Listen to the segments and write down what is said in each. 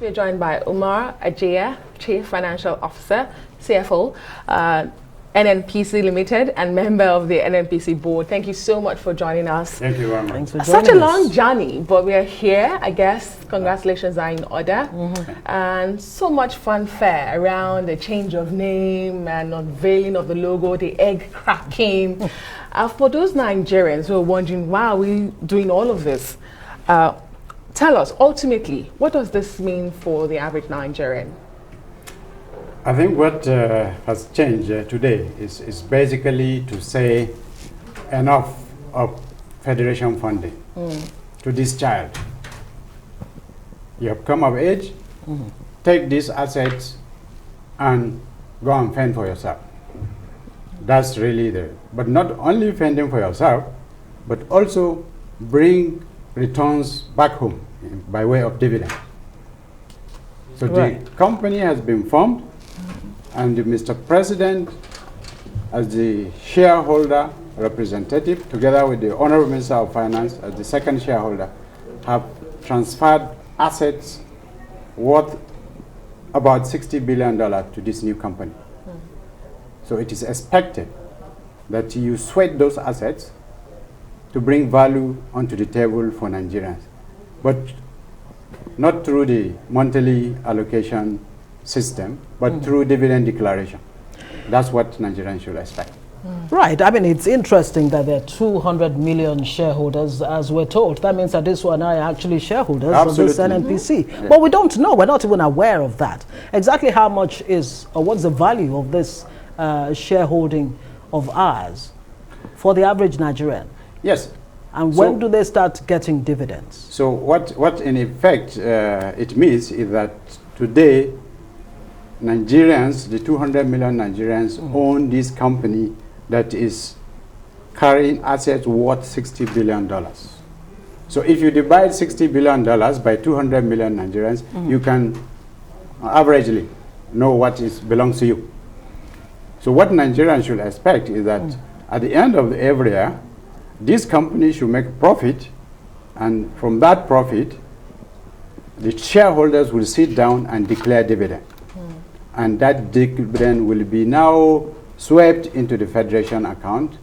We're joined by Umar, Ajiya, Chief Financial Officer, CFO, NNPC Limited, and member of the NNPC board. Thank you so much for joining us. Thank you very much. Thanks for joining us. Such a long journey, but we are here. I guess congratulations are in order. And so much fanfare around the change of name and unveiling of the logo, the egg cracking. For those Nigerians who are wondering, why are we doing all of this? Tell us, ultimately, what does this mean for the average Nigerian? I think what has changed today is basically to say enough of federation funding to this child. You have come of age, take these assets and go and fend for yourself. That's really but not only fending for yourself, but also bring returns back home by way of dividend. So the company has been formed, and Mr. President, as the shareholder representative, together with the Honorable Minister of Finance as the second shareholder, have transferred assets worth about $60 billion to this new company. So it is expected that you sweat those assets to bring value onto the table for Nigerians, but not through the monthly allocation system, but through dividend declaration. That's what Nigerians should expect. Right. I mean, it's interesting that there are 200 million shareholders, as we're told. That means that this one are actually shareholders of this NNPC. But we don't know. We're not even aware of that. Exactly how much is, or what's the value of this shareholding of ours for the average Nigerian? Yes. And when do they start getting dividends? So what in effect it means is that today Nigerians, the 200 million Nigerians, own this company that is carrying assets worth $60 billion. So if you divide $60 billion by 200 million Nigerians, you can averagely know what belongs to you. So what Nigerians should expect is that at the end of every year, this company should make profit, and from that profit, the shareholders will sit down and declare dividend. And that dividend will be now swept into the federation account,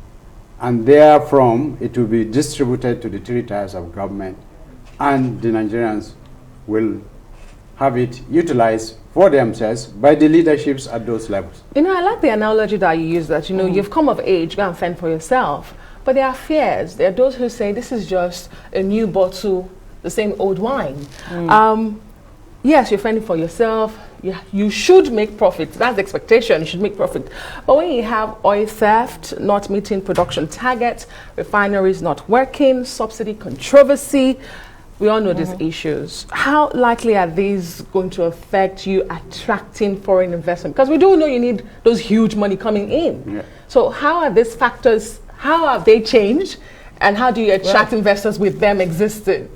and therefrom it will be distributed to the 3 tiers of government, and the Nigerians will have it utilized for themselves by the leaderships at those levels. You know, I like the analogy that you use, that, you know, you've come of age, go and fend for yourself. But there are fears. There are those who say this is just a new bottle, the same old wine. Yes, you're fending for yourself. You should make profit. That's the expectation. You should make profit. But when you have oil theft, not meeting production targets, refineries not working, subsidy controversy, we all know these issues. How likely are these going to affect you attracting foreign investment? Because we do know you need those huge money coming in. So how are these factors, how have they changed? And how do you attract investors with them existing?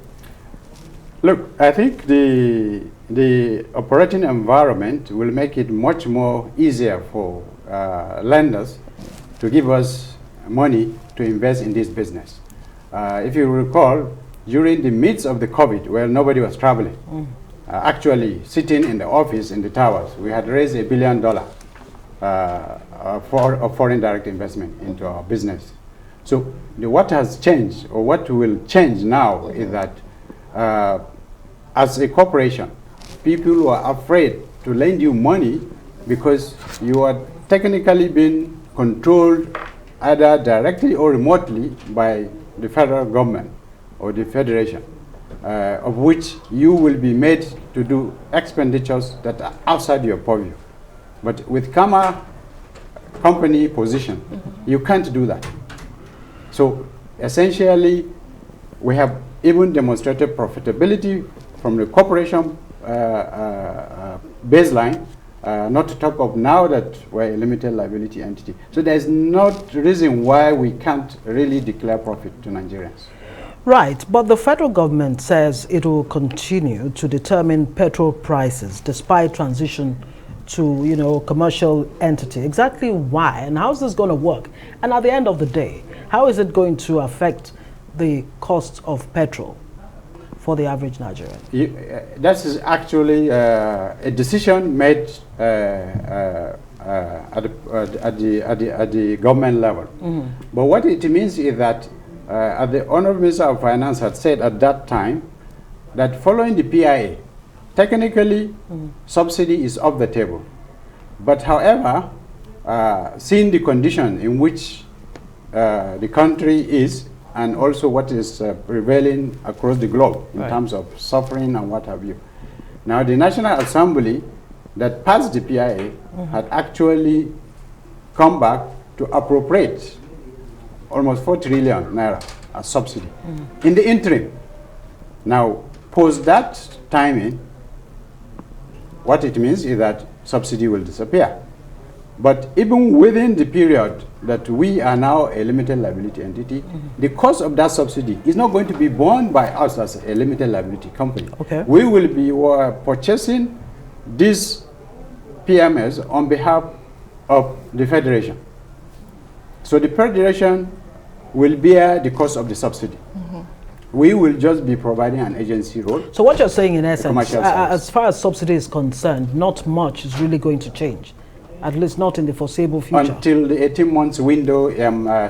Look, I think the operating environment will make it much more easier for lenders to give us money to invest in this business. If you recall, during the midst of the COVID, where nobody was traveling, actually sitting in the office in the towers, we had raised $1 billion for foreign direct investment into our business. So what has changed, or what will change now, is that as a corporation, people who are afraid to lend you money because you are technically being controlled either directly or remotely by the federal government or the federation, of which you will be made to do expenditures that are outside your purview. But with company position, you can't do that. So essentially, we have even demonstrated profitability from the corporation baseline, not to talk of now that we're a limited liability entity. So there's no reason why we can't really declare profit to Nigerians. Right, but the federal government says it will continue to determine petrol prices despite transition to, you know, commercial entity. Exactly why, and how's this going to work? And at the end of the day, how is it going to affect the cost of petrol for the average Nigerian? That is actually a decision made at the government level. But what it means is that the Honorable Minister of Finance had said at that time that following the PIA, technically subsidy is off the table. But however, seeing the condition in which the country is, and also what is prevailing across the globe in terms of suffering and what have you. Now the National Assembly that passed the PIA had actually come back to appropriate almost 4 trillion naira as subsidy in the interim. Now, post that timing, what it means is that subsidy will disappear. But even within the period that we are now a limited liability entity, the cost of that subsidy is not going to be borne by us as a limited liability company. Okay. We will be purchasing these PMS on behalf of the Federation. So the Federation will bear the cost of the subsidy. We will just be providing an agency role. So what you're saying in essence, commercial as far as subsidy is concerned, not much is really going to change, at least not in the foreseeable future. Until the 18 months window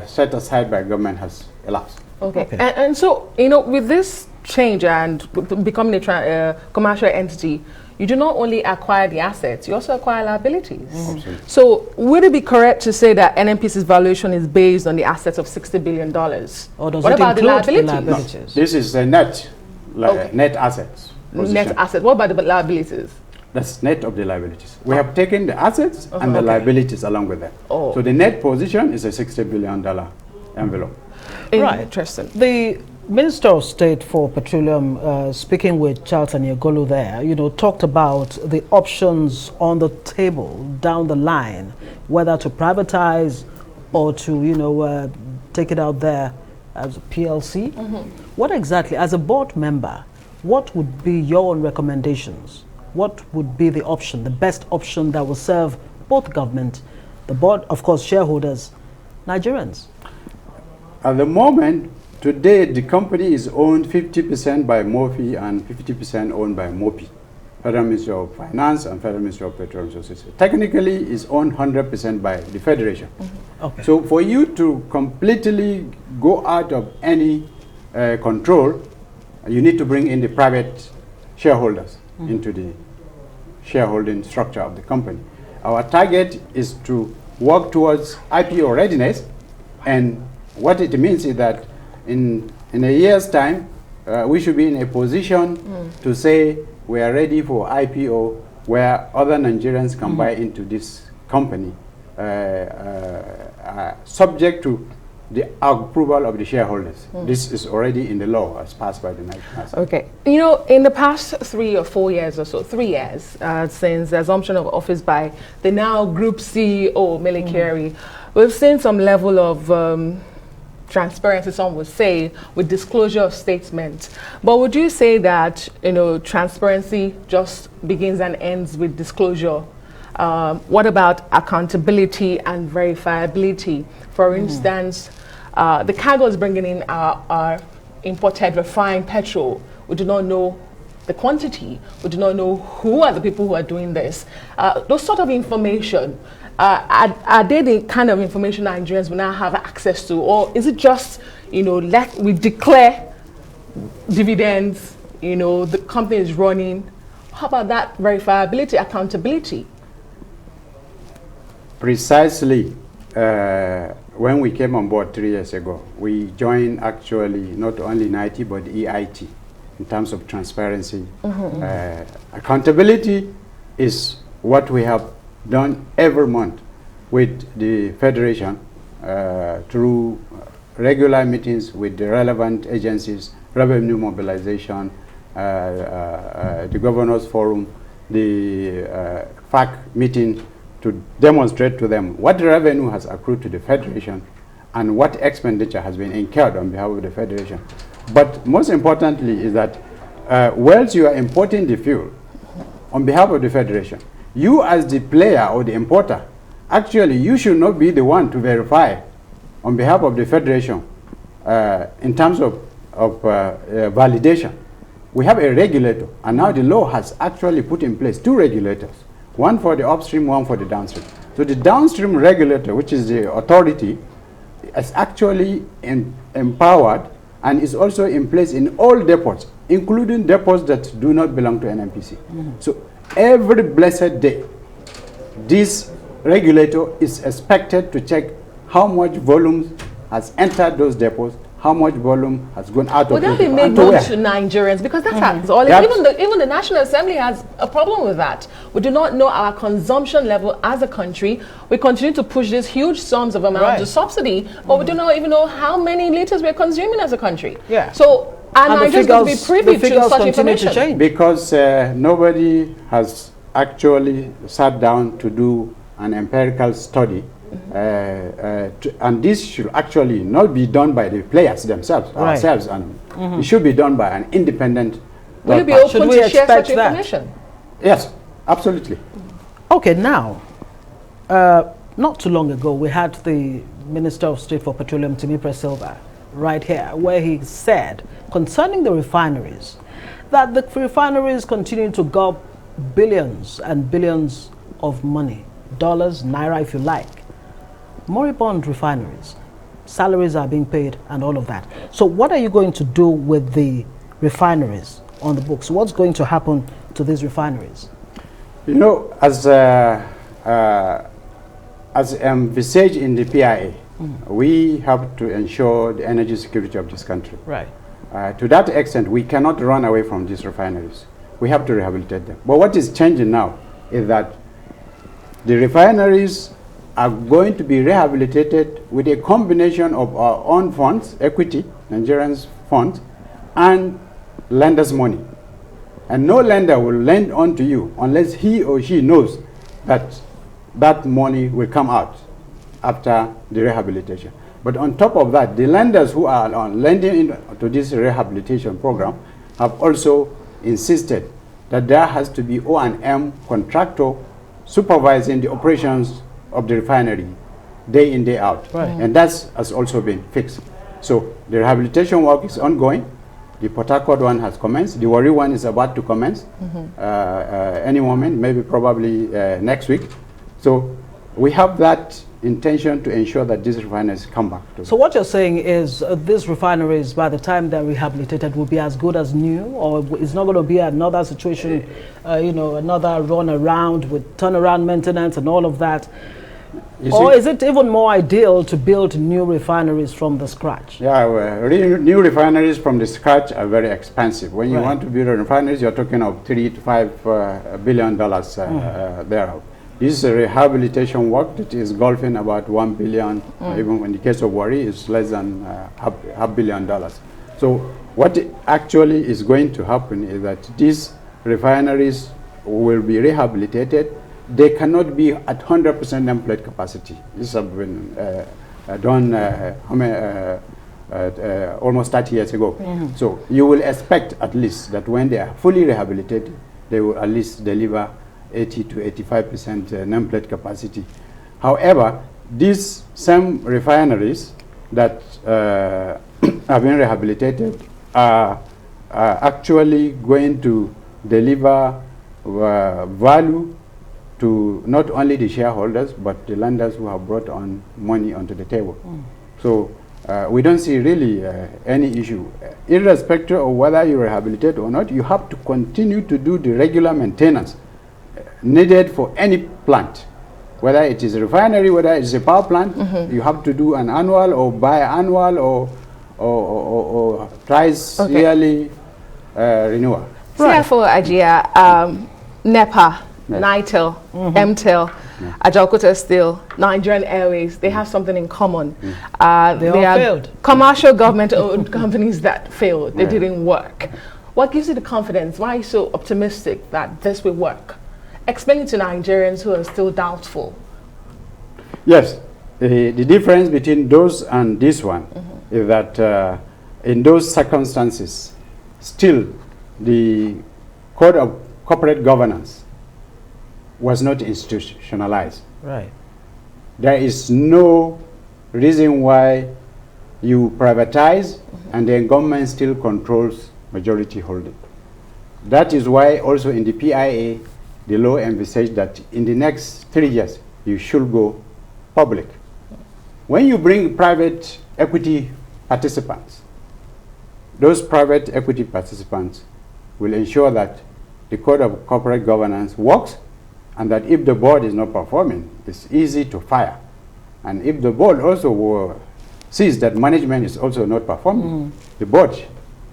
set aside by government has elapsed. Okay. And so, you know, with this change and becoming a commercial entity, you do not only acquire the assets, you also acquire liabilities. Absolutely. So would it be correct to say that NNPC's valuation is based on the assets of $60 billion? Or does what it about the include liabilities? the liabilities? This is a net, net assets position. Net assets. What about the liabilities? That's net of the liabilities. We have taken the assets and the liabilities along with them. So the net position is a $60 billion envelope. Right. Interesting. The Minister of State for Petroleum, speaking with Charles Aniagolu there, you know, talked about the options on the table down the line, whether to privatize or to, you know, take it out there as a PLC. What exactly, as a board member, what would be your own recommendations? What would be the option, the best option that will serve both government, the board, of course, shareholders, Nigerians? At the moment, today, the company is owned 50% by MOFI and 50% owned by MOPI, Federal Ministry of Finance and Federal Ministry of Petroleum Resources. Technically, it's owned 100% by the Federation. Okay. So for you to completely go out of any control, you need to bring in the private shareholders into the shareholding structure of the company. Our target is to work towards IPO readiness, and what it means is that in a year's time, we should be in a position to say we are ready for IPO where other Nigerians can buy into this company, subject to the approval of the shareholders. This is already in the law as passed by the National Assembly. Okay. You know, in the past 3 or 4 years or so, 3 years since the assumption of office by the now group CEO, Mele Kyari, we've seen some level of transparency, some would say, with disclosure of statements. But would you say that, you know, transparency just begins and ends with disclosure? What about accountability and verifiability? For instance, the cargoes bringing in our imported refined petrol. We do not know the quantity. We do not know who are the people who are doing this. Those sort of information, are they the kind of information Nigerians will now have access to? Or is it just, you know, like we declare dividends, you know, the company is running? How about that verifiability, accountability? Precisely. When we came on board 3 years ago, we joined actually not only NIT but EIT in terms of transparency. Accountability is what we have done every month with the Federation through regular meetings with the relevant agencies, revenue mobilization, the Governors Forum, the FAC meeting, to demonstrate to them what revenue has accrued to the Federation and what expenditure has been incurred on behalf of the Federation. But most importantly is that whilst you are importing the fuel on behalf of the Federation, you as the player or the importer, actually you should not be the one to verify on behalf of the Federation in terms of validation. we have a regulator, and now the law has actually put in place two regulators, one for the upstream, one for the downstream. So the downstream regulator, which is the authority, is actually empowered and is also in place in all depots, including depots that do not belong to NNPC. So every blessed day, this regulator is expected to check how much volume has entered those depots, how much volume has gone out Would of that be made and known where. to Nigerians? Because that's all. Yep. Even the National Assembly has a problem with that. We do not know our consumption level as a country. We continue to push these huge sums of amount to subsidy, but we do not even know how many liters we're consuming as a country. Yeah. So, and Nigerians going to be privy to such information. To change. Because nobody has actually sat down to do an empirical study. And this should actually not be done by the players themselves, ourselves, and it should be done by an independent. Will you be open to share such information? Yes, absolutely. Okay, now, not too long ago, we had the Minister of State for Petroleum, Timipre Silva, right here, where he said concerning the refineries that the refineries continue to gulp billions and billions of money, dollars, naira, if you like. Moribund refineries, salaries are being paid and all of that. So what are you going to do with the refineries on the books? What's going to happen to these refineries? You know, as envisaged in the PIA, we have to ensure the energy security of this country. Right. To that extent, we cannot run away from these refineries. We have to rehabilitate them. But what is changing now is that the refineries are going to be rehabilitated with a combination of our own funds, equity, Nigerians' funds, and lenders' money. And no lender will lend on to you unless he or she knows that that money will come out after the rehabilitation. But on top of that, the lenders who are lending into this rehabilitation program have also insisted that there has to be O&M contractor supervising the operations of the refinery day in, day out. Right. And that has also been fixed. So the rehabilitation work is ongoing. The Port Harcourt one has commenced. The Warri one is about to commence any moment, maybe probably next week. So we have that intention to ensure that these refineries come back. So what you're saying is these refineries, by the time they're rehabilitated, will be as good as new, or it's not going to be another situation, you know, another run around with turnaround maintenance and all of that? Or is it even more ideal to build new refineries from the scratch? Yeah, well, new refineries from the scratch are very expensive. When you want to build refineries, you're talking of $3 to $5 billion thereof. This is a rehabilitation work that is golfing about $1 billion. Even in the case of Warri, it's less than $500 million. So what actually is going to happen is that these refineries will be rehabilitated. They cannot be at 100% nameplate capacity. This has been done almost 30 years ago. So you will expect at least that when they are fully rehabilitated, they will at least deliver 80 to 85% nameplate capacity. However, these same refineries that have been rehabilitated are actually going to deliver value to not only the shareholders, but the lenders who have brought on money onto the table. So we don't see really any issue. Irrespective of whether you rehabilitate or not, you have to continue to do the regular maintenance needed for any plant. Whether it is a refinery, whether it is a power plant, you have to do an annual or biannual or thrice yearly renewal. CFO Ajiya, NEPA, NITEL, MTEL, Ajaokuta Steel, Nigerian Airways, they have something in common. They are failed. Commercial government-owned companies that failed. They didn't work. What gives you the confidence? Why are you so optimistic that this will work? Explain it to Nigerians who are still doubtful. Yes, the difference between those and this one is that in those circumstances, still the code of corporate governance was not institutionalized. Right. There is no reason why you privatize and then government still controls majority holding. That is why also in the PIA, the law envisaged that in the next 3 years, you should go public. When you bring private equity participants, those private equity participants will ensure that the code of corporate governance works, and that if the board is not performing, it's easy to fire. And if the board also sees that management is also not performing, the board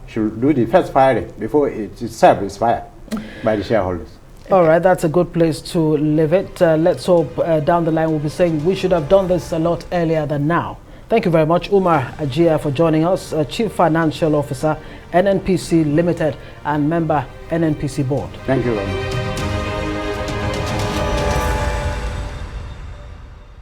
should do the first firing before it itself is fired by the shareholders. All right, that's a good place to leave it. Let's hope down the line we'll be saying we should have done this a lot earlier than now. Thank you very much, Umar Ajiya, for joining us, Chief Financial Officer, NNPC Limited, and member NNPC Board. Thank you very much.